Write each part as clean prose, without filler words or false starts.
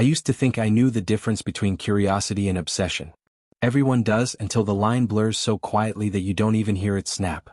I used to think I knew the difference between curiosity and obsession. Everyone does until the line blurs so quietly that you don't even hear it snap.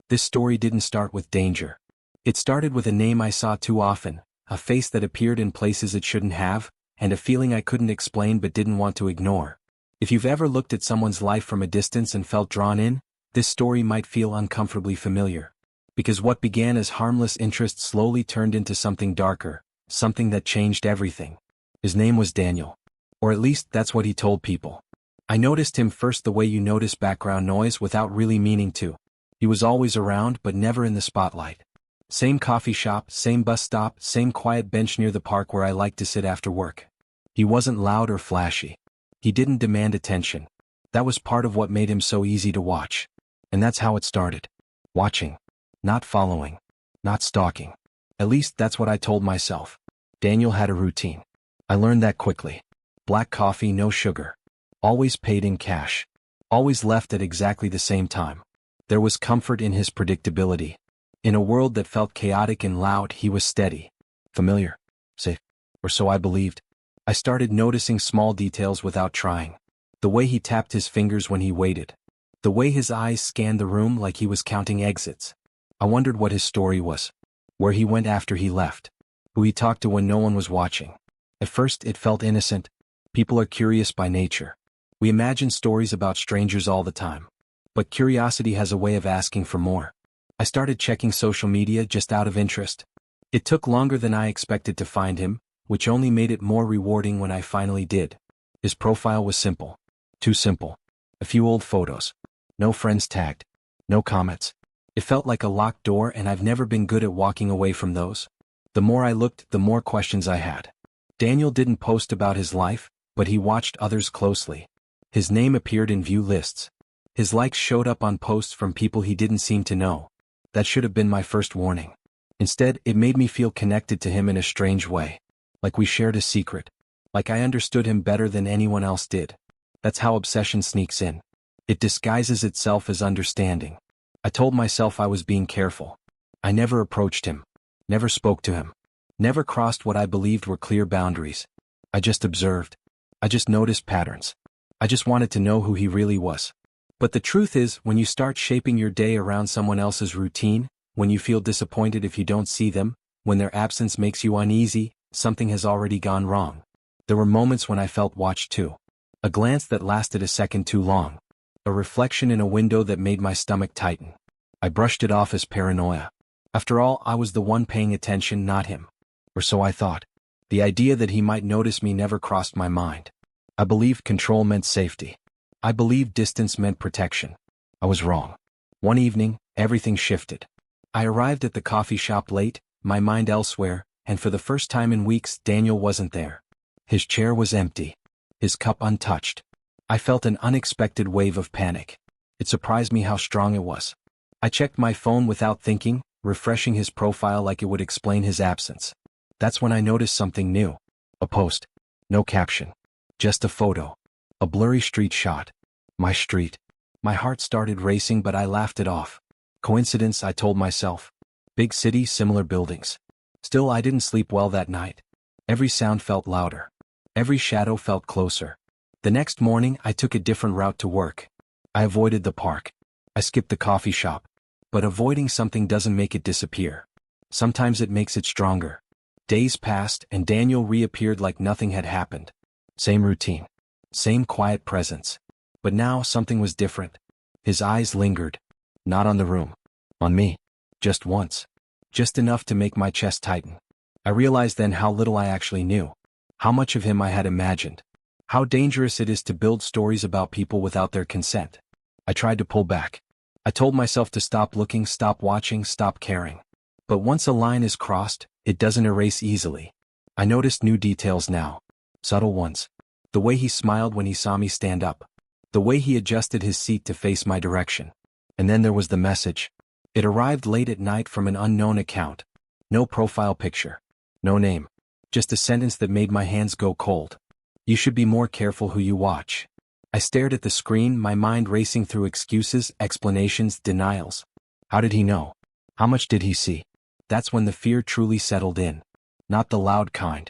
This story didn't start with danger. It started with a name I saw too often, a face that appeared in places it shouldn't have, and a feeling I couldn't explain but didn't want to ignore. If you've ever looked at someone's life from a distance and felt drawn in, this story might feel uncomfortably familiar. Because what began as harmless interest slowly turned into something darker, something that changed everything. His name was Daniel. Or at least that's what he told people. I noticed him first the way you notice background noise without really meaning to. He was always around but never in the spotlight. Same coffee shop, same bus stop, same quiet bench near the park where I liked to sit after work. He wasn't loud or flashy. He didn't demand attention. That was part of what made him so easy to watch. And that's how it started. Watching. Not following. Not stalking. At least that's what I told myself. Daniel had a routine. I learned that quickly. Black coffee, no sugar. Always paid in cash. Always left at exactly the same time. There was comfort in his predictability. In a world that felt chaotic and loud, he was steady. Familiar. Safe. Or so I believed. I started noticing small details without trying. The way he tapped his fingers when he waited. The way his eyes scanned the room like he was counting exits. I wondered what his story was. Where he went after he left. Who he talked to when no one was watching. At first it felt innocent. People are curious by nature. We imagine stories about strangers all the time. But curiosity has a way of asking for more. I started checking social media just out of interest. It took longer than I expected to find him, which only made it more rewarding when I finally did. His profile was simple. Too simple. A few old photos. No friends tagged. No comments. It felt like a locked door, and I've never been good at walking away from those. The more I looked, the more questions I had. Daniel didn't post about his life, but he watched others closely. His name appeared in view lists. His likes showed up on posts from people he didn't seem to know. That should have been my first warning. Instead, it made me feel connected to him in a strange way. Like we shared a secret. Like I understood him better than anyone else did. That's how obsession sneaks in. It disguises itself as understanding. I told myself I was being careful. I never approached him. Never spoke to him. Never crossed what I believed were clear boundaries. I just observed. I just noticed patterns. I just wanted to know who he really was. But the truth is, when you start shaping your day around someone else's routine, when you feel disappointed if you don't see them, when their absence makes you uneasy, something has already gone wrong. There were moments when I felt watched too. A glance that lasted a second too long. A reflection in a window that made my stomach tighten. I brushed it off as paranoia. After all, I was the one paying attention, not him. Or so I thought. The idea that he might notice me never crossed my mind. I believed control meant safety. I believed distance meant protection. I was wrong. One evening, everything shifted. I arrived at the coffee shop late, my mind elsewhere, and for the first time in weeks, Daniel wasn't there. His chair was empty. His cup untouched. I felt an unexpected wave of panic. It surprised me how strong it was. I checked my phone without thinking, refreshing his profile like it would explain his absence. That's when I noticed something new. A post. No caption. Just a photo. A blurry street shot. My street. My heart started racing, but I laughed it off. Coincidence, I told myself. Big city, similar buildings. Still, I didn't sleep well that night. Every sound felt louder. Every shadow felt closer. The next morning, I took a different route to work. I avoided the park. I skipped the coffee shop. But avoiding something doesn't make it disappear. Sometimes it makes it stronger. Days passed, and Daniel reappeared like nothing had happened. Same routine. Same quiet presence. But now something was different. His eyes lingered. Not on the room. On me. Just once. Just enough to make my chest tighten. I realized then how little I actually knew. How much of him I had imagined. How dangerous it is to build stories about people without their consent. I tried to pull back. I told myself to stop looking, stop watching, stop caring. But once a line is crossed, it doesn't erase easily. I noticed new details now. Subtle ones. The way he smiled when he saw me stand up. The way he adjusted his seat to face my direction. And then there was the message. It arrived late at night from an unknown account. No profile picture. No name. Just a sentence that made my hands go cold. You should be more careful who you watch. I stared at the screen, my mind racing through excuses, explanations, denials. How did he know? How much did he see? That's when the fear truly settled in. Not the loud kind.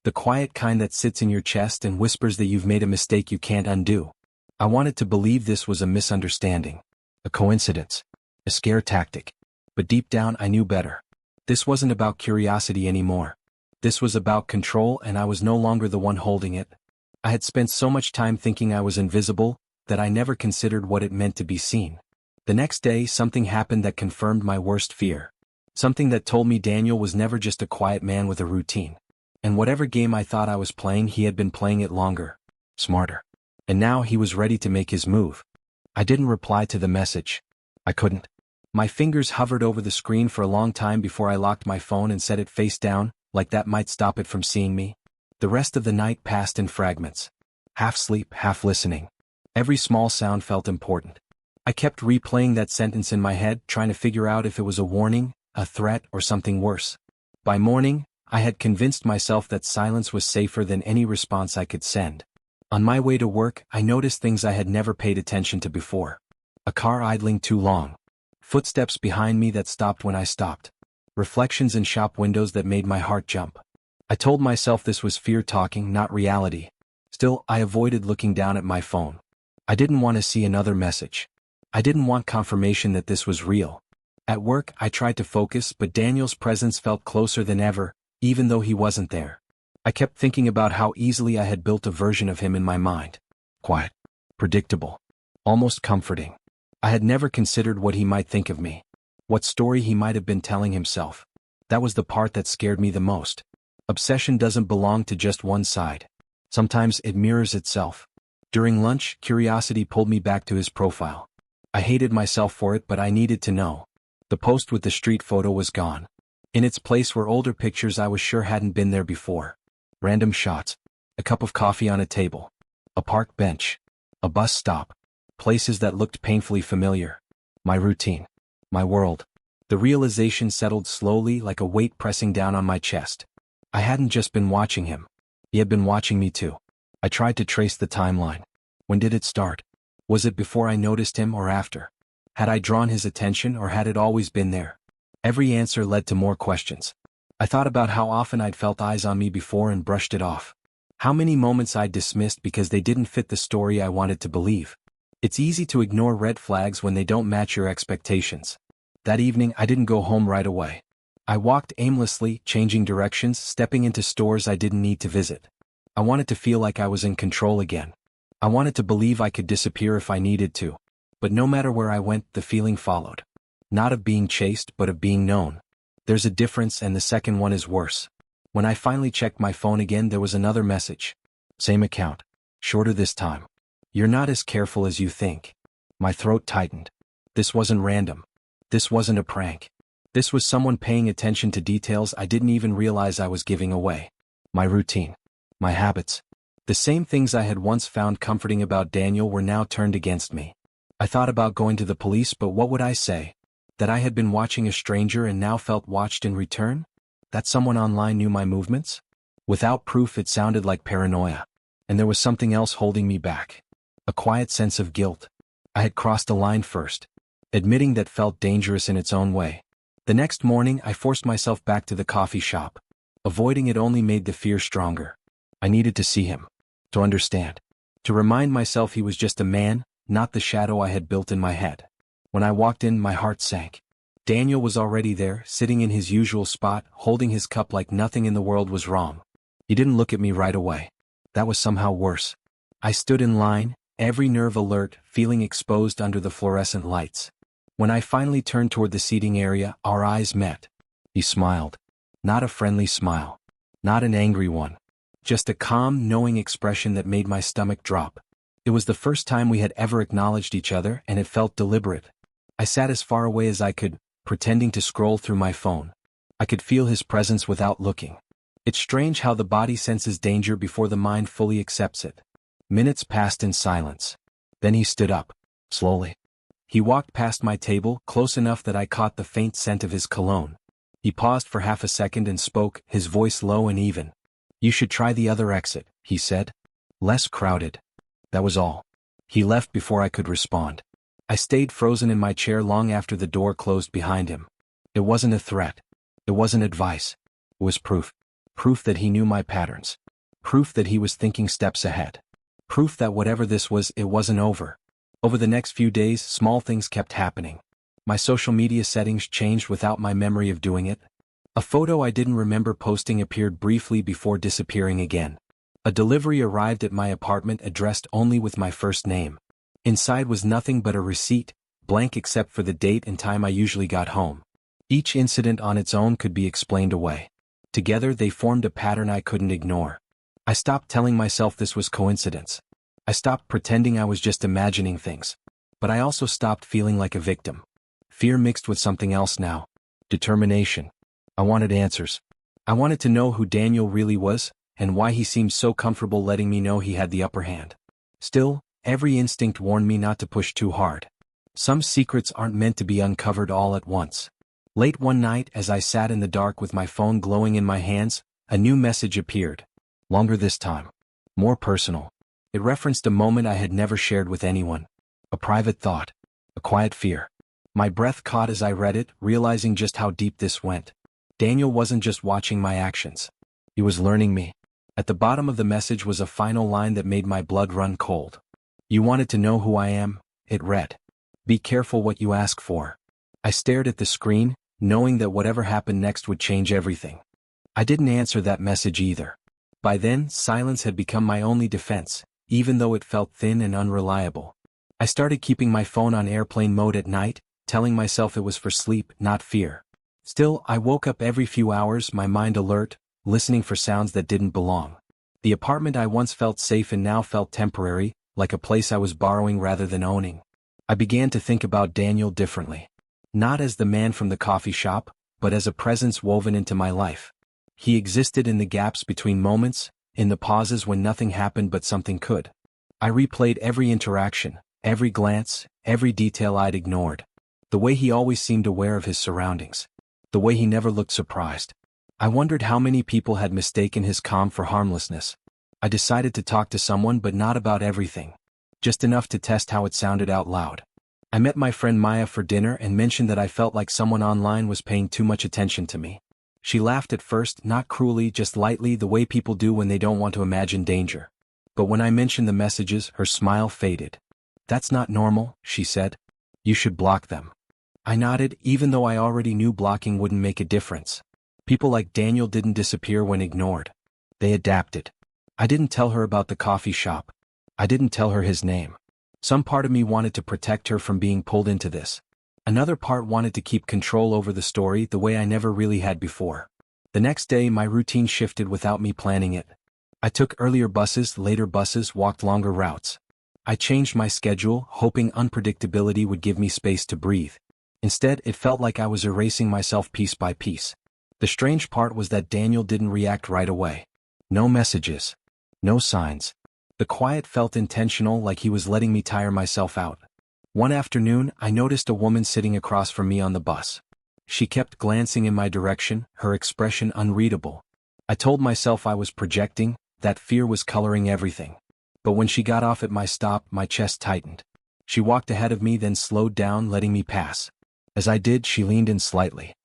The quiet kind that sits in your chest and whispers that you've made a mistake you can't undo. I wanted to believe this was a misunderstanding, a coincidence, a scare tactic. But deep down I knew better. This wasn't about curiosity anymore. This was about control, and I was no longer the one holding it. I had spent so much time thinking I was invisible that I never considered what it meant to be seen. The next day something happened that confirmed my worst fear. Something that told me Daniel was never just a quiet man with a routine. And whatever game I thought I was playing, he had been playing it longer, smarter. And now he was ready to make his move. I didn't reply to the message. I couldn't. My fingers hovered over the screen for a long time before I locked my phone and set it face down, like that might stop it from seeing me. The rest of the night passed in fragments. Half sleep, half listening. Every small sound felt important. I kept replaying that sentence in my head, trying to figure out if it was a warning, a threat, or something worse. By morning, I had convinced myself that silence was safer than any response I could send. On my way to work, I noticed things I had never paid attention to before. A car idling too long. Footsteps behind me that stopped when I stopped. Reflections in shop windows that made my heart jump. I told myself this was fear talking, not reality. Still, I avoided looking down at my phone. I didn't want to see another message. I didn't want confirmation that this was real. At work, I tried to focus, but Daniel's presence felt closer than ever, even though he wasn't there. I kept thinking about how easily I had built a version of him in my mind. Quiet. Predictable. Almost comforting. I had never considered what he might think of me. What story he might have been telling himself. That was the part that scared me the most. Obsession doesn't belong to just one side. Sometimes it mirrors itself. During lunch, curiosity pulled me back to his profile. I hated myself for it, but I needed to know. The post with the street photo was gone. In its place were older pictures I was sure hadn't been there before. Random shots. A cup of coffee on a table. A park bench. A bus stop. Places that looked painfully familiar. My routine. My world. The realization settled slowly, like a weight pressing down on my chest. I hadn't just been watching him. He had been watching me too. I tried to trace the timeline. When did it start? Was it before I noticed him or after? Had I drawn his attention, or had it always been there? Every answer led to more questions. I thought about how often I'd felt eyes on me before and brushed it off. How many moments I'd dismissed because they didn't fit the story I wanted to believe. It's easy to ignore red flags when they don't match your expectations. That evening, I didn't go home right away. I walked aimlessly, changing directions, stepping into stores I didn't need to visit. I wanted to feel like I was in control again. I wanted to believe I could disappear if I needed to. But no matter where I went, the feeling followed. Not of being chased, but of being known. There's a difference, and the second one is worse. When I finally checked my phone again, there was another message. Same account. Shorter this time. You're not as careful as you think. My throat tightened. This wasn't random. This wasn't a prank. This was someone paying attention to details I didn't even realize I was giving away. My routine. My habits. The same things I had once found comforting about Daniel were now turned against me. I thought about going to the police, but what would I say? That I had been watching a stranger and now felt watched in return? That someone online knew my movements? Without proof, it sounded like paranoia. And there was something else holding me back. A quiet sense of guilt. I had crossed a line first. Admitting that felt dangerous in its own way. The next morning, I forced myself back to the coffee shop. Avoiding it only made the fear stronger. I needed to see him. To understand. To remind myself he was just a man, not the shadow I had built in my head. When I walked in, my heart sank. Daniel was already there, sitting in his usual spot, holding his cup like nothing in the world was wrong. He didn't look at me right away. That was somehow worse. I stood in line, every nerve alert, feeling exposed under the fluorescent lights. When I finally turned toward the seating area, our eyes met. He smiled. Not a friendly smile. Not an angry one. Just a calm, knowing expression that made my stomach drop. It was the first time we had ever acknowledged each other, and it felt deliberate. I sat as far away as I could, pretending to scroll through my phone. I could feel his presence without looking. It's strange how the body senses danger before the mind fully accepts it. Minutes passed in silence. Then he stood up. Slowly. He walked past my table, close enough that I caught the faint scent of his cologne. He paused for half a second and spoke, his voice low and even. "You should try the other exit," he said. "Less crowded." That was all. He left before I could respond. I stayed frozen in my chair long after the door closed behind him. It wasn't a threat. It wasn't advice. It was proof. Proof that he knew my patterns. Proof that he was thinking steps ahead. Proof that whatever this was, it wasn't over. Over the next few days, small things kept happening. My social media settings changed without my memory of doing it. A photo I didn't remember posting appeared briefly before disappearing again. A delivery arrived at my apartment addressed only with my first name. Inside was nothing but a receipt, blank except for the date and time I usually got home. Each incident on its own could be explained away. Together they formed a pattern I couldn't ignore. I stopped telling myself this was coincidence. I stopped pretending I was just imagining things. But I also stopped feeling like a victim. Fear mixed with something else now. Determination. I wanted answers. I wanted to know who Daniel really was, and why he seemed so comfortable letting me know he had the upper hand. Still, every instinct warned me not to push too hard. Some secrets aren't meant to be uncovered all at once. Late one night, as I sat in the dark with my phone glowing in my hands, a new message appeared. Longer this time. More personal. It referenced a moment I had never shared with anyone. A private thought. A quiet fear. My breath caught as I read it, realizing just how deep this went. Daniel wasn't just watching my actions. He was learning me. At the bottom of the message was a final line that made my blood run cold. You wanted to know who I am, it read. Be careful what you ask for. I stared at the screen, knowing that whatever happened next would change everything. I didn't answer that message either. By then, silence had become my only defense, even though it felt thin and unreliable. I started keeping my phone on airplane mode at night, telling myself it was for sleep, not fear. Still, I woke up every few hours, my mind alert, listening for sounds that didn't belong. The apartment I once felt safe in now felt temporary, like a place I was borrowing rather than owning. I began to think about Daniel differently. Not as the man from the coffee shop, but as a presence woven into my life. He existed in the gaps between moments, in the pauses when nothing happened but something could. I replayed every interaction, every glance, every detail I'd ignored. The way he always seemed aware of his surroundings. The way he never looked surprised. I wondered how many people had mistaken his calm for harmlessness. I decided to talk to someone, but not about everything. Just enough to test how it sounded out loud. I met my friend Maya for dinner and mentioned that I felt like someone online was paying too much attention to me. She laughed at first, not cruelly, just lightly, the way people do when they don't want to imagine danger. But when I mentioned the messages, her smile faded. That's not normal, she said. You should block them. I nodded, even though I already knew blocking wouldn't make a difference. People like Daniel didn't disappear when ignored. They adapted. I didn't tell her about the coffee shop. I didn't tell her his name. Some part of me wanted to protect her from being pulled into this. Another part wanted to keep control over the story the way I never really had before. The next day my routine shifted without me planning it. I took earlier buses, later buses, walked longer routes. I changed my schedule, hoping unpredictability would give me space to breathe. Instead, it felt like I was erasing myself piece by piece. The strange part was that Daniel didn't react right away. No messages. No signs. The quiet felt intentional, like he was letting me tire myself out. One afternoon, I noticed a woman sitting across from me on the bus. She kept glancing in my direction, her expression unreadable. I told myself I was projecting, that fear was coloring everything. But when she got off at my stop, my chest tightened. She walked ahead of me, then slowed down, letting me pass. As I did, she leaned in slightly.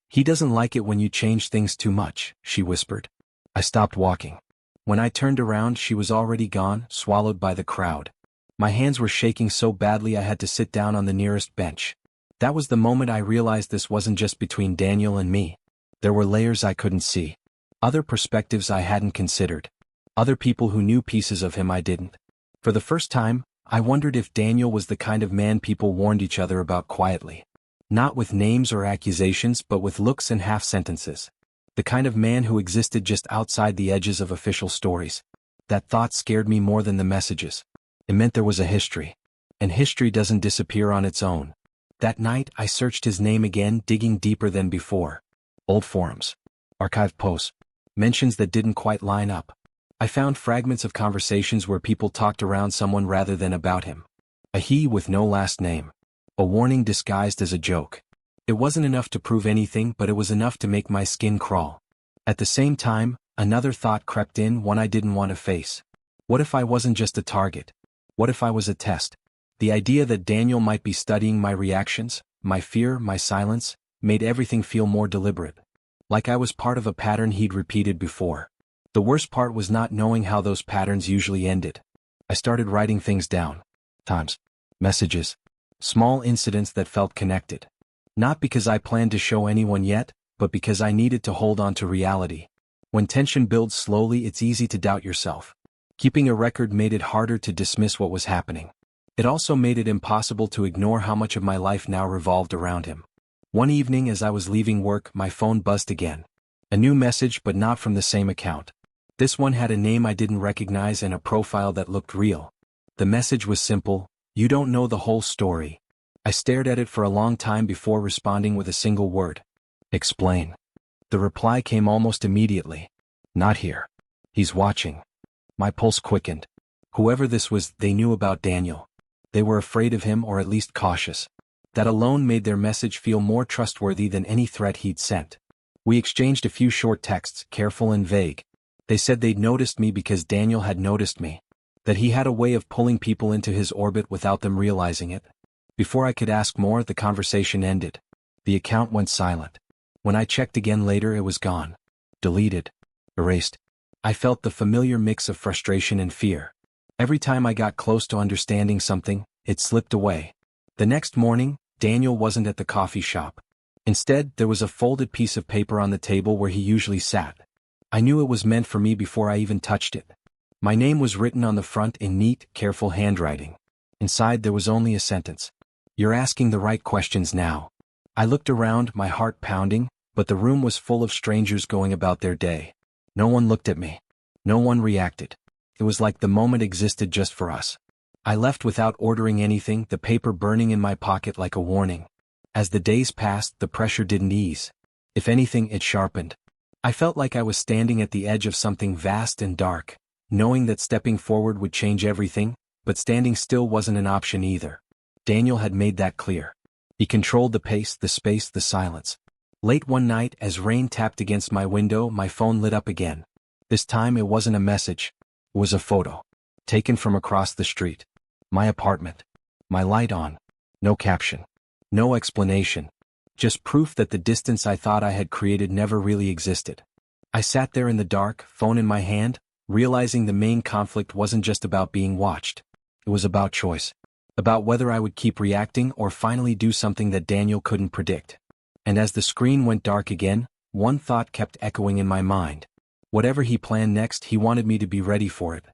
He doesn't like it when you change things too much, she whispered. I stopped walking. When I turned around, she was already gone, swallowed by the crowd. My hands were shaking so badly I had to sit down on the nearest bench. That was the moment I realized this wasn't just between Daniel and me. There were layers I couldn't see. Other perspectives I hadn't considered. Other people who knew pieces of him I didn't. For the first time, I wondered if Daniel was the kind of man people warned each other about quietly. Not with names or accusations, but with looks and half-sentences. The kind of man who existed just outside the edges of official stories. That thought scared me more than the messages. It meant there was a history. And history doesn't disappear on its own. That night, I searched his name again, digging deeper than before. Old forums. Archived posts. Mentions that didn't quite line up. I found fragments of conversations where people talked around someone rather than about him. A he with no last name. A warning disguised as a joke. It wasn't enough to prove anything, but it was enough to make my skin crawl. At the same time, another thought crept in, one I didn't want to face. What if I wasn't just a target? What if I was a test? The idea that Daniel might be studying my reactions, my fear, my silence, made everything feel more deliberate. like I was part of a pattern he'd repeated before. The worst part was not knowing how those patterns usually ended. I started writing things down. Times, messages, small incidents that felt connected. Not because I planned to show anyone yet, but because I needed to hold on to reality. When tension builds slowly, it's easy to doubt yourself. Keeping a record made it harder to dismiss what was happening. It also made it impossible to ignore how much of my life now revolved around him. One evening as I was leaving work, my phone buzzed again. A new message, but not from the same account. This one had a name I didn't recognize and a profile that looked real. The message was simple: "You don't know the whole story." I stared at it for a long time before responding with a single word. "Explain." The reply came almost immediately. "Not here. He's watching." My pulse quickened. Whoever this was, they knew about Daniel. They were afraid of him, or at least cautious. That alone made their message feel more trustworthy than any threat he'd sent. We exchanged a few short texts, careful and vague. They said they'd noticed me because Daniel had noticed me. That he had a way of pulling people into his orbit without them realizing it. Before I could ask more, the conversation ended. The account went silent. When I checked again later, it was gone. Deleted. Erased. I felt the familiar mix of frustration and fear. Every time I got close to understanding something, it slipped away. The next morning, Daniel wasn't at the coffee shop. Instead, there was a folded piece of paper on the table where he usually sat. I knew it was meant for me before I even touched it. My name was written on the front in neat, careful handwriting. Inside there was only a sentence. "You're asking the right questions now." I looked around, my heart pounding, but the room was full of strangers going about their day. No one looked at me. No one reacted. It was like the moment existed just for us. I left without ordering anything, the paper burning in my pocket like a warning. As the days passed, the pressure didn't ease. If anything, it sharpened. I felt like I was standing at the edge of something vast and dark, knowing that stepping forward would change everything, but standing still wasn't an option either. Daniel had made that clear. He controlled the pace, the space, the silence. Late one night, as rain tapped against my window, my phone lit up again. This time it wasn't a message. It was a photo. Taken from across the street. My apartment. My light on. No caption. No explanation. Just proof that the distance I thought I had created never really existed. I sat there in the dark, phone in my hand, realizing the main conflict wasn't just about being watched. It was about choice. About whether I would keep reacting or finally do something that Daniel couldn't predict. And as the screen went dark again, one thought kept echoing in my mind. Whatever he planned next, he wanted me to be ready for it.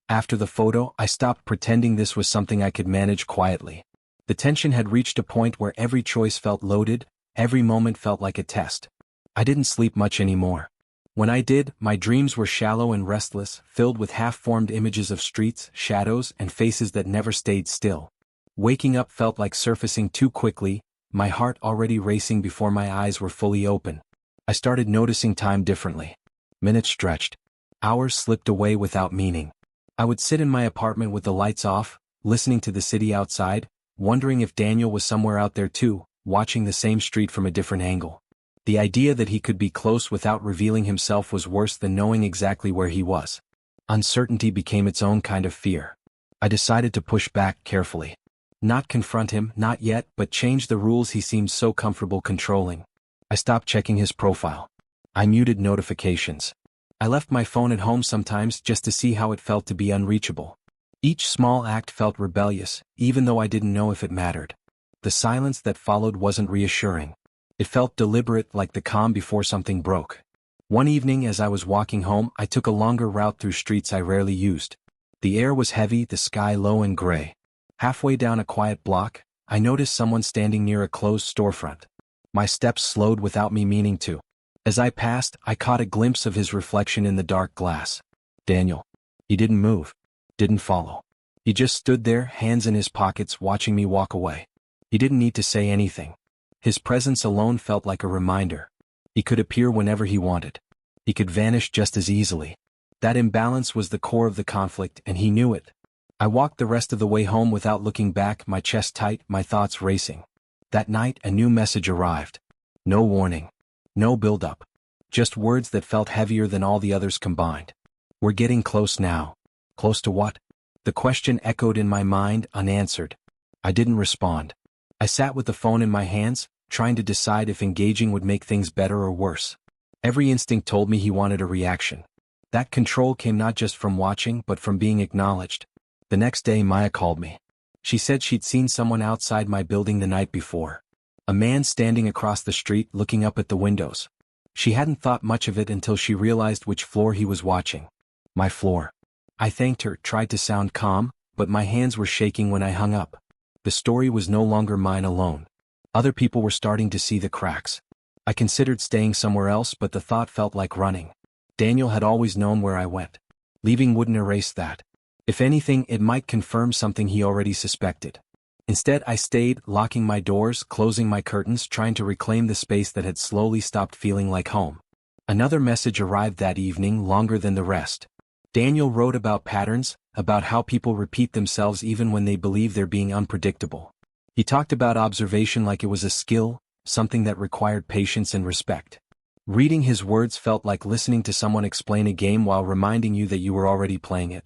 After the photo, I stopped pretending this was something I could manage quietly. The tension had reached a point where every choice felt loaded, every moment felt like a test. I didn't sleep much anymore. When I did, my dreams were shallow and restless, filled with half-formed images of streets, shadows, and faces that never stayed still. Waking up felt like surfacing too quickly, my heart already racing before my eyes were fully open. I started noticing time differently. Minutes stretched. Hours slipped away without meaning. I would sit in my apartment with the lights off, listening to the city outside, wondering if Daniel was somewhere out there too, watching the same street from a different angle. The idea that he could be close without revealing himself was worse than knowing exactly where he was. Uncertainty became its own kind of fear. I decided to push back carefully. Not confront him, not yet, but change the rules he seemed so comfortable controlling. I stopped checking his profile. I muted notifications. I left my phone at home sometimes just to see how it felt to be unreachable. Each small act felt rebellious, even though I didn't know if it mattered. The silence that followed wasn't reassuring. It felt deliberate, like the calm before something broke. One evening as I was walking home, I took a longer route through streets I rarely used. The air was heavy, the sky low and gray. Halfway down a quiet block, I noticed someone standing near a closed storefront. My steps slowed without me meaning to. As I passed, I caught a glimpse of his reflection in the dark glass. Daniel. He didn't move. Didn't follow. He just stood there, hands in his pockets, watching me walk away. He didn't need to say anything. His presence alone felt like a reminder. He could appear whenever he wanted. He could vanish just as easily. That imbalance was the core of the conflict, and he knew it. I walked the rest of the way home without looking back, my chest tight, my thoughts racing. That night, a new message arrived. No warning. No build-up. Just words that felt heavier than all the others combined. We're getting close now. Close to what? The question echoed in my mind, unanswered. I didn't respond. I sat with the phone in my hands, trying to decide if engaging would make things better or worse. Every instinct told me he wanted a reaction. That control came not just from watching but from being acknowledged. The next day Maya called me. She said she'd seen someone outside my building the night before. A man standing across the street looking up at the windows. She hadn't thought much of it until she realized which floor he was watching. My floor. I thanked her, tried to sound calm, but my hands were shaking when I hung up. The story was no longer mine alone. Other people were starting to see the cracks. I considered staying somewhere else, but the thought felt like running. Daniel had always known where I went. Leaving wouldn't erase that. If anything, it might confirm something he already suspected. Instead, I stayed, locking my doors, closing my curtains, trying to reclaim the space that had slowly stopped feeling like home. Another message arrived that evening, longer than the rest. Daniel wrote about patterns, about how people repeat themselves even when they believe they're being unpredictable. He talked about observation like it was a skill, something that required patience and respect. Reading his words felt like listening to someone explain a game while reminding you that you were already playing it.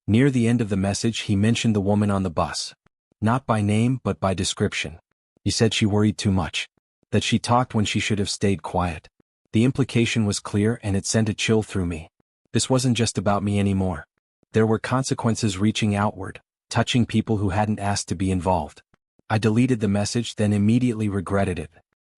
Near the end of the message, he mentioned the woman on the bus. Not by name but by description. He said she worried too much. That she talked when she should have stayed quiet. The implication was clear and it sent a chill through me. This wasn't just about me anymore. There were consequences reaching outward, touching people who hadn't asked to be involved. I deleted the message, then immediately regretted it.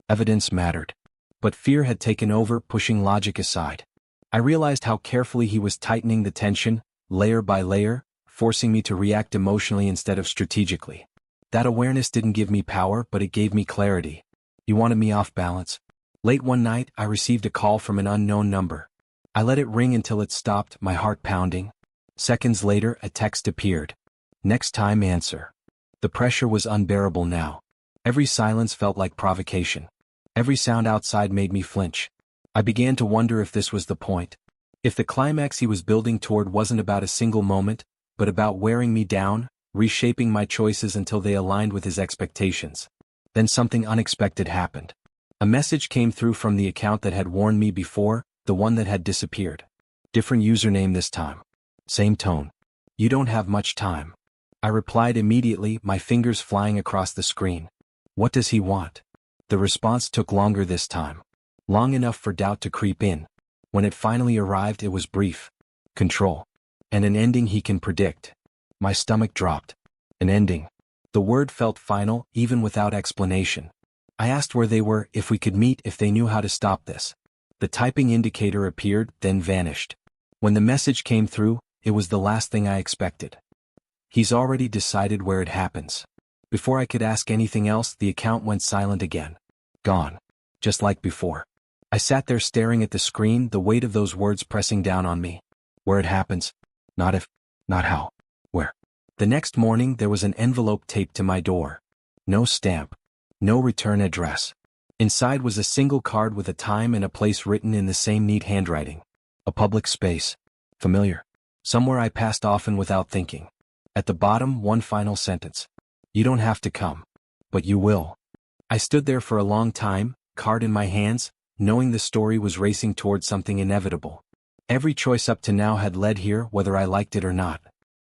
Evidence mattered. But fear had taken over, pushing logic aside. I realized how carefully he was tightening the tension, layer by layer, forcing me to react emotionally instead of strategically. That awareness didn't give me power, but it gave me clarity. He wanted me off balance. Late one night, I received a call from an unknown number. I let it ring until it stopped, my heart pounding. Seconds later, a text appeared. Next time, answer. The pressure was unbearable now. Every silence felt like provocation. Every sound outside made me flinch. I began to wonder if this was the point. If the climax he was building toward wasn't about a single moment, but about wearing me down, reshaping my choices until they aligned with his expectations. Then something unexpected happened. A message came through from the account that had warned me before, the one that had disappeared. Different username this time. Same tone. You don't have much time. I replied immediately, my fingers flying across the screen. What does he want? The response took longer this time. Long enough for doubt to creep in. When it finally arrived, it was brief. Control. And an ending he can predict. My stomach dropped. An ending. The word felt final, even without explanation. I asked where they were, if we could meet, if they knew how to stop this. The typing indicator appeared, then vanished. When the message came through, it was the last thing I expected. He's already decided where it happens. Before I could ask anything else, the account went silent again. Gone. Just like before. I sat there staring at the screen, the weight of those words pressing down on me. Where it happens. Not if, not how. Where. The next morning, there was an envelope taped to my door. No stamp. No return address. Inside was a single card with a time and a place written in the same neat handwriting. A public space. Familiar. Somewhere I passed often without thinking. At the bottom, one final sentence. You don't have to come. But you will. I stood there for a long time, card in my hands, knowing the story was racing towards something inevitable. Every choice up to now had led here, whether I liked it or not.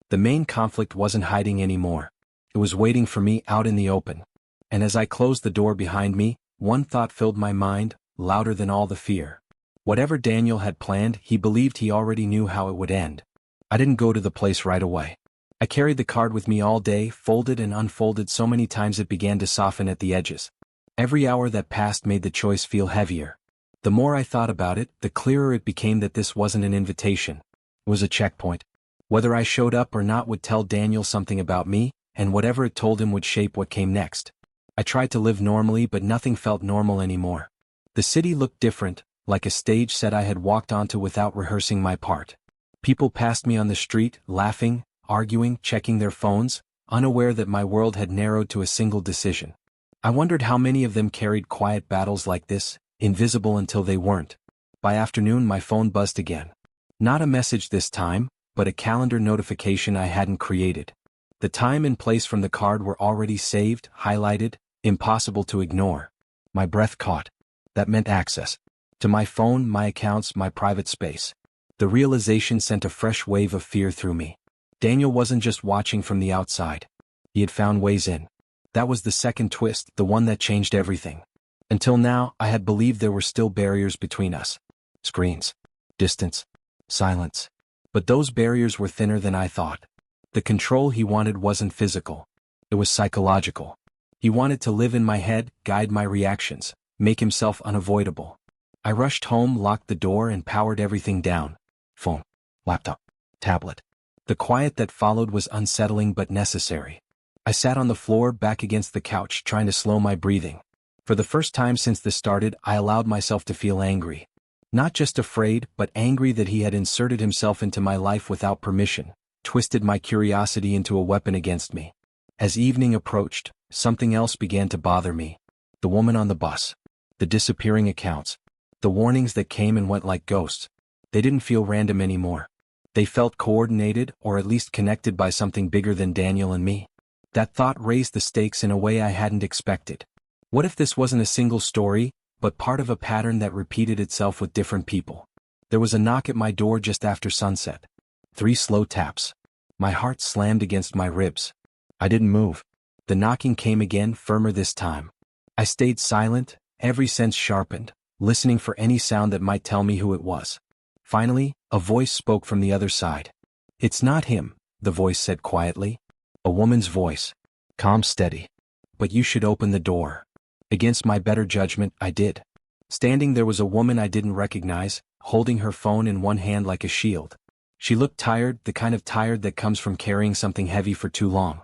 The main conflict wasn't hiding anymore. It was waiting for me out in the open. And as I closed the door behind me, one thought filled my mind, louder than all the fear. Whatever Daniel had planned, he believed he already knew how it would end. I didn't go to the place right away. I carried the card with me all day, folded and unfolded so many times it began to soften at the edges. Every hour that passed made the choice feel heavier. The more I thought about it, the clearer it became that this wasn't an invitation. It was a checkpoint. Whether I showed up or not would tell Daniel something about me, and whatever it told him would shape what came next. I tried to live normally, but nothing felt normal anymore. The city looked different, like a stage set I had walked onto without rehearsing my part. People passed me on the street, laughing, arguing, checking their phones, unaware that my world had narrowed to a single decision. I wondered how many of them carried quiet battles like this, invisible until they weren't. By afternoon, my phone buzzed again. Not a message this time, but a calendar notification I hadn't created. The time and place from the card were already saved, highlighted, impossible to ignore. My breath caught. That meant access. To my phone, my accounts, my private space. The realization sent a fresh wave of fear through me. Daniel wasn't just watching from the outside. He had found ways in. That was the second twist, the one that changed everything. Until now, I had believed there were still barriers between us. Screens. Distance. Silence. But those barriers were thinner than I thought. The control he wanted wasn't physical. It was psychological. He wanted to live in my head, guide my reactions, make himself unavoidable. I rushed home, locked the door, and powered everything down. Phone. Laptop. Tablet. The quiet that followed was unsettling but necessary. I sat on the floor, back against the couch, trying to slow my breathing. For the first time since this started, I allowed myself to feel angry. Not just afraid, but angry that he had inserted himself into my life without permission, twisted my curiosity into a weapon against me. As evening approached, something else began to bother me. The woman on the bus. The disappearing accounts. The warnings that came and went like ghosts. They didn't feel random anymore. They felt coordinated, or at least connected by something bigger than Daniel and me. That thought raised the stakes in a way I hadn't expected. What if this wasn't a single story, but part of a pattern that repeated itself with different people? There was a knock at my door just after sunset. 3 slow taps. My heart slammed against my ribs. I didn't move. The knocking came again, firmer this time. I stayed silent, every sense sharpened, listening for any sound that might tell me who it was. Finally, a voice spoke from the other side. "It's not him," the voice said quietly. A woman's voice. Calm, steady. "But you should open the door." Against my better judgment, I did. Standing there was a woman I didn't recognize, holding her phone in one hand like a shield. She looked tired, the kind of tired that comes from carrying something heavy for too long.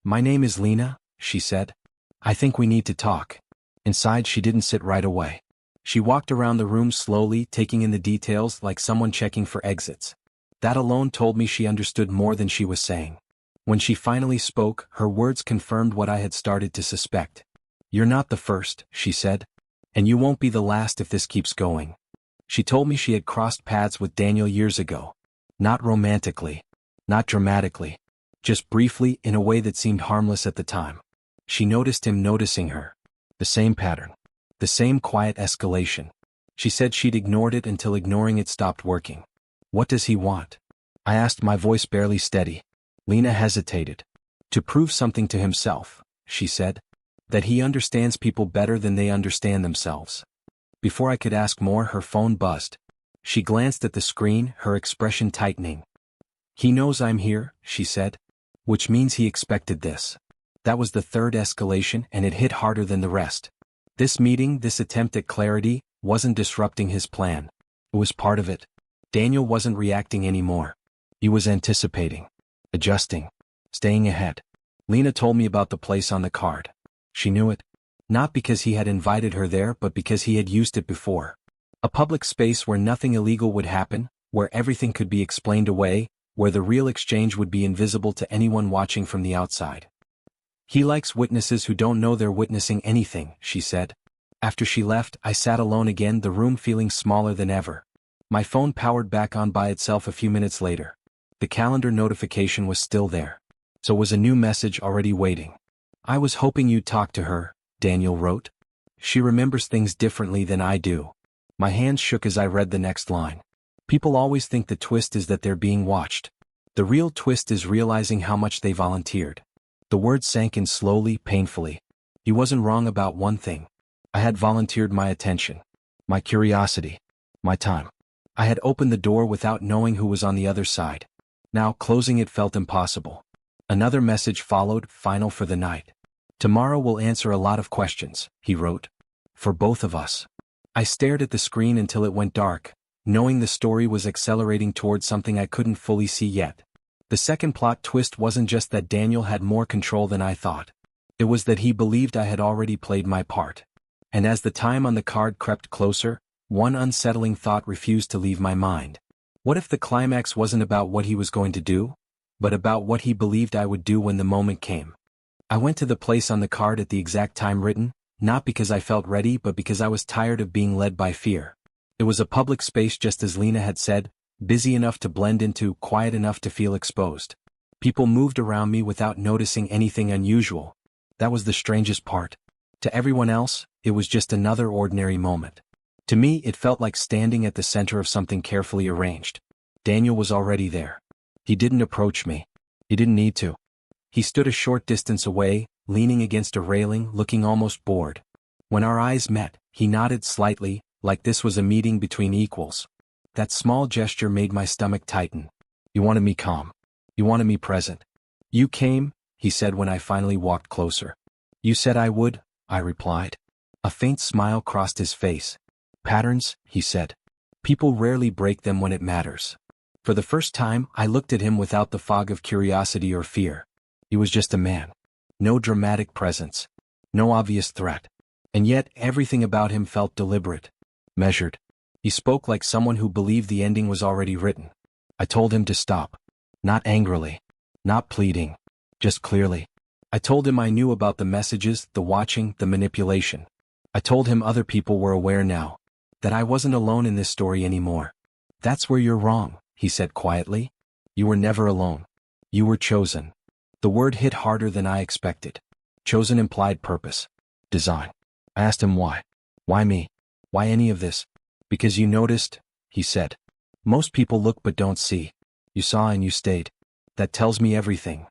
"My name is Lena," she said. "I think we need to talk." Inside, she didn't sit right away. She walked around the room slowly, taking in the details like someone checking for exits. That alone told me she understood more than she was saying. When she finally spoke, her words confirmed what I had started to suspect. "You're not the first," she said. "And you won't be the last if this keeps going." She told me she had crossed paths with Daniel years ago. Not romantically. Not dramatically. Just briefly, in a way that seemed harmless at the time. She noticed him noticing her. The same pattern. The same quiet escalation. She said she'd ignored it until ignoring it stopped working. "What does he want?" I asked, my voice barely steady. Lena hesitated. "To prove something to himself," she said. "That he understands people better than they understand themselves." Before I could ask more, her phone buzzed. She glanced at the screen, her expression tightening. "He knows I'm here," she said. "Which means he expected this." That was the third escalation, and it hit harder than the rest. This meeting, this attempt at clarity, wasn't disrupting his plan. It was part of it. Daniel wasn't reacting anymore. He was anticipating. Adjusting. Staying ahead. Lena told me about the place on the card. She knew it. Not because he had invited her there, but because he had used it before. A public space where nothing illegal would happen, where everything could be explained away, where the real exchange would be invisible to anyone watching from the outside. "He likes witnesses who don't know they're witnessing anything," she said. After she left, I sat alone again, the room feeling smaller than ever. My phone powered back on by itself a few minutes later. The calendar notification was still there. So was a new message already waiting. "I was hoping you'd talk to her," Daniel wrote. "She remembers things differently than I do." My hands shook as I read the next line. "People always think the twist is that they're being watched. The real twist is realizing how much they volunteered." The words sank in slowly, painfully. He wasn't wrong about one thing. I had volunteered my attention. My curiosity. My time. I had opened the door without knowing who was on the other side. Now, closing it felt impossible. Another message followed, final for the night. "Tomorrow we'll answer a lot of questions," he wrote. "For both of us." I stared at the screen until it went dark, knowing the story was accelerating towards something I couldn't fully see yet. The second plot twist wasn't just that Daniel had more control than I thought. It was that he believed I had already played my part. And as the time on the card crept closer, one unsettling thought refused to leave my mind. What if the climax wasn't about what he was going to do, but about what he believed I would do when the moment came? I went to the place on the card at the exact time written, not because I felt ready, but because I was tired of being led by fear. It was a public space, just as Lena had said, busy enough to blend into, quiet enough to feel exposed. People moved around me without noticing anything unusual. That was the strangest part. To everyone else, it was just another ordinary moment. To me, it felt like standing at the center of something carefully arranged. Daniel was already there. He didn't approach me. He didn't need to. He stood a short distance away, leaning against a railing, looking almost bored. When our eyes met, he nodded slightly, like this was a meeting between equals. That small gesture made my stomach tighten. You wanted me calm. You wanted me present. You came, he said when I finally walked closer. You said I would, I replied. A faint smile crossed his face. Patterns, he said. People rarely break them when it matters. For the first time, I looked at him without the fog of curiosity or fear. He was just a man. No dramatic presence. No obvious threat. And yet, everything about him felt deliberate. Measured. He spoke like someone who believed the ending was already written. I told him to stop. Not angrily. Not pleading. Just clearly. I told him I knew about the messages, the watching, the manipulation. I told him other people were aware now. That I wasn't alone in this story anymore. That's where you're wrong, he said quietly. You were never alone. You were chosen. The word hit harder than I expected. Chosen implied purpose. Design. I asked him why. Why me? Why any of this? Because you noticed, he said. Most people look but don't see. You saw and you stayed. That tells me everything.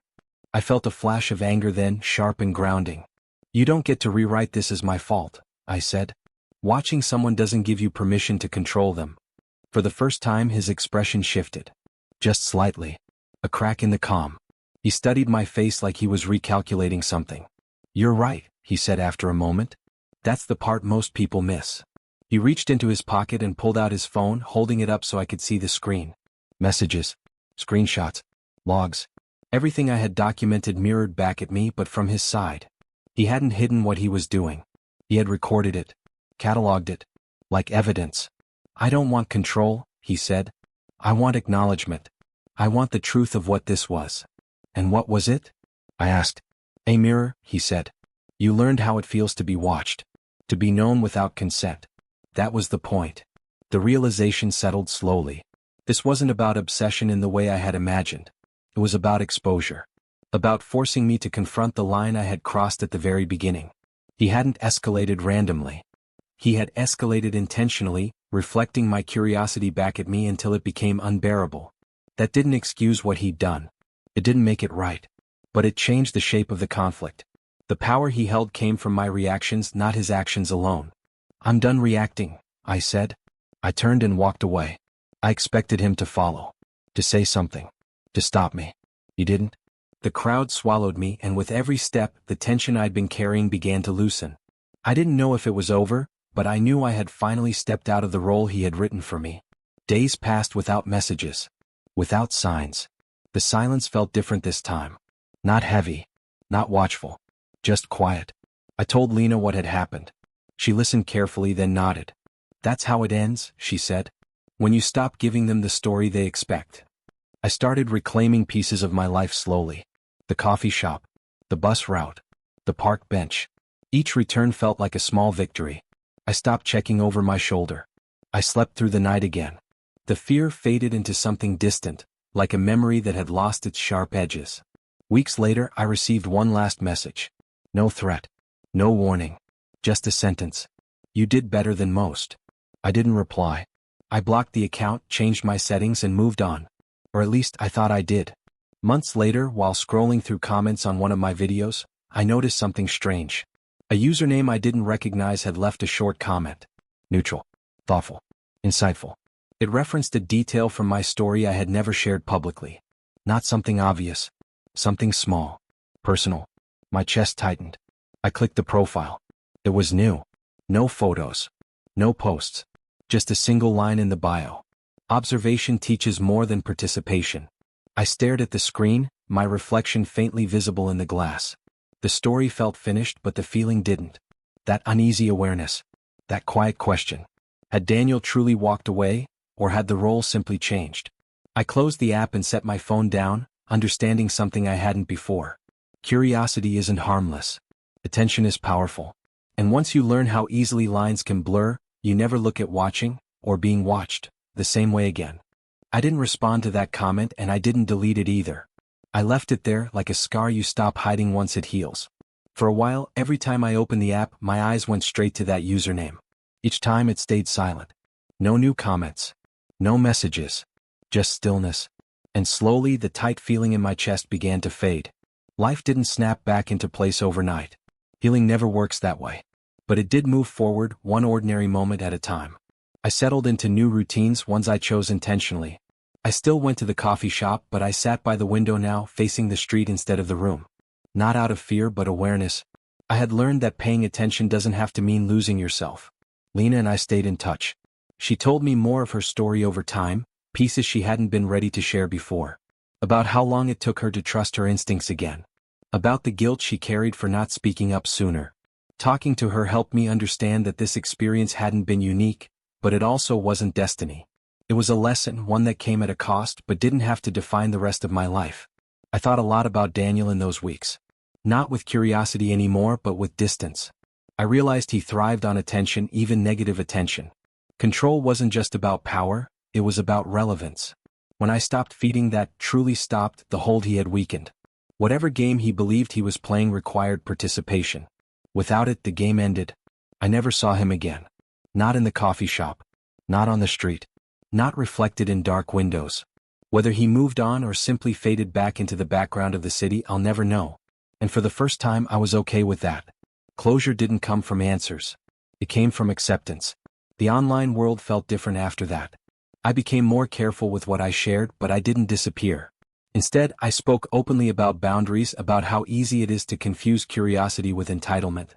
I felt a flash of anger then, sharp and grounding. You don't get to rewrite this as my fault, I said. Watching someone doesn't give you permission to control them. For the first time his expression shifted. Just slightly. A crack in the calm. He studied my face like he was recalculating something. You're right, he said after a moment. That's the part most people miss. He reached into his pocket and pulled out his phone, holding it up so I could see the screen. Messages. Screenshots. Logs. Everything I had documented mirrored back at me but from his side. He hadn't hidden what he was doing. He had recorded it. Cataloged it. Like evidence. I don't want control, he said. I want acknowledgement. I want the truth of what this was. And what was it? I asked. A mirror, he said. You learned how it feels to be watched. To be known without consent. That was the point. The realization settled slowly. This wasn't about obsession in the way I had imagined. It was about exposure. About forcing me to confront the line I had crossed at the very beginning. He hadn't escalated randomly. He had escalated intentionally, reflecting my curiosity back at me until it became unbearable. That didn't excuse what he'd done. It didn't make it right. But it changed the shape of the conflict. The power he held came from my reactions, not his actions alone. I'm done reacting, I said. I turned and walked away. I expected him to follow. To say something. To stop me. He didn't. The crowd swallowed me, and with every step, the tension I'd been carrying began to loosen. I didn't know if it was over, but I knew I had finally stepped out of the role he had written for me. Days passed without messages. Without signs. The silence felt different this time. Not heavy. Not watchful. Just quiet. I told Lena what had happened. She listened carefully, then nodded. That's how it ends, she said. When you stop giving them the story they expect. I started reclaiming pieces of my life slowly. The coffee shop. The bus route. The park bench. Each return felt like a small victory. I stopped checking over my shoulder. I slept through the night again. The fear faded into something distant, like a memory that had lost its sharp edges. Weeks later, I received one last message. No threat. No warning. Just a sentence. You did better than most. I didn't reply. I blocked the account, changed my settings, and moved on. Or at least I thought I did. Months later, while scrolling through comments on one of my videos, I noticed something strange. A username I didn't recognize had left a short comment. Neutral. Thoughtful. Insightful. It referenced a detail from my story I had never shared publicly. Not something obvious. Something small. Personal. My chest tightened. I clicked the profile. It was new. No photos. No posts. Just a single line in the bio. Observation teaches more than participation. I stared at the screen, my reflection faintly visible in the glass. The story felt finished, but the feeling didn't. That uneasy awareness. That quiet question. Had Daniel truly walked away, or had the role simply changed? I closed the app and set my phone down, understanding something I hadn't before. Curiosity isn't harmless. Attention is powerful. And once you learn how easily lines can blur, you never look at watching, or being watched, the same way again. I didn't respond to that comment, and I didn't delete it either. I left it there like a scar you stop hiding once it heals. For a while, every time I opened the app, my eyes went straight to that username. Each time it stayed silent. No new comments. No messages. Just stillness. And slowly the tight feeling in my chest began to fade. Life didn't snap back into place overnight. Healing never works that way. But it did move forward, one ordinary moment at a time. I settled into new routines, ones I chose intentionally. I still went to the coffee shop, but I sat by the window now, facing the street instead of the room. Not out of fear but awareness. I had learned that paying attention doesn't have to mean losing yourself. Lena and I stayed in touch. She told me more of her story over time, pieces she hadn't been ready to share before. About how long it took her to trust her instincts again. About the guilt she carried for not speaking up sooner. Talking to her helped me understand that this experience hadn't been unique, but it also wasn't destiny. It was a lesson, one that came at a cost but didn't have to define the rest of my life. I thought a lot about Daniel in those weeks. Not with curiosity anymore but with distance. I realized he thrived on attention, even negative attention. Control wasn't just about power, it was about relevance. When I stopped feeding that, truly stopped, the hold he had weakened. Whatever game he believed he was playing required participation. Without it, the game ended. I never saw him again. Not in the coffee shop. Not on the street. Not reflected in dark windows. Whether he moved on or simply faded back into the background of the city, I'll never know. And for the first time, I was okay with that. Closure didn't come from answers. It came from acceptance. The online world felt different after that. I became more careful with what I shared, but I didn't disappear. Instead, I spoke openly about boundaries, about how easy it is to confuse curiosity with entitlement.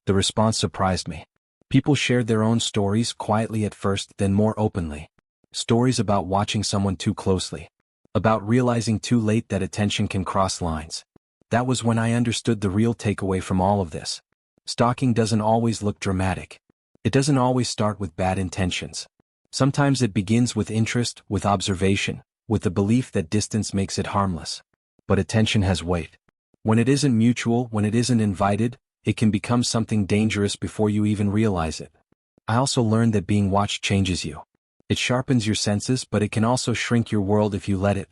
The response surprised me. People shared their own stories, quietly at first, then more openly. Stories about watching someone too closely. About realizing too late that attention can cross lines. That was when I understood the real takeaway from all of this. Stalking doesn't always look dramatic. It doesn't always start with bad intentions. Sometimes it begins with interest, with observation, with the belief that distance makes it harmless. But attention has weight. When it isn't mutual, when it isn't invited, it can become something dangerous before you even realize it. I also learned that being watched changes you. It sharpens your senses, but it can also shrink your world if you let it.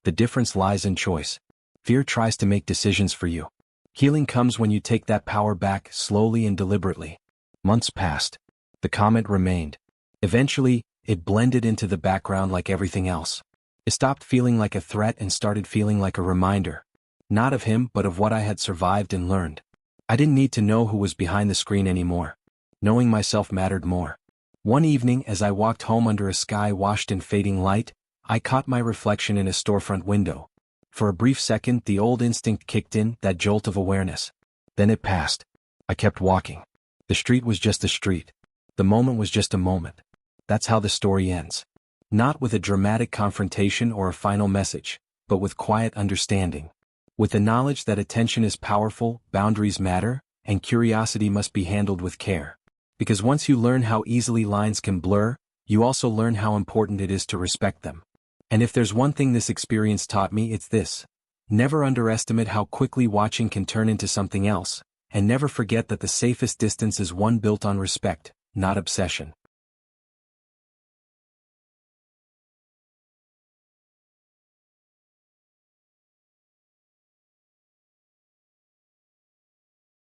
The difference lies in choice. Fear tries to make decisions for you. Healing comes when you take that power back, slowly and deliberately. Months passed. The comment remained. Eventually, it blended into the background like everything else. It stopped feeling like a threat and started feeling like a reminder. Not of him, but of what I had survived and learned. I didn't need to know who was behind the screen anymore. Knowing myself mattered more. One evening, as I walked home under a sky washed in fading light, I caught my reflection in a storefront window. For a brief second, the old instinct kicked in, that jolt of awareness. Then it passed. I kept walking. The street was just a street. The moment was just a moment. That's how the story ends. Not with a dramatic confrontation or a final message, but with quiet understanding. With the knowledge that attention is powerful, boundaries matter, and curiosity must be handled with care. Because once you learn how easily lines can blur, you also learn how important it is to respect them. And if there's one thing this experience taught me, it's this. Never underestimate how quickly watching can turn into something else, and never forget that the safest distance is one built on respect, not obsession.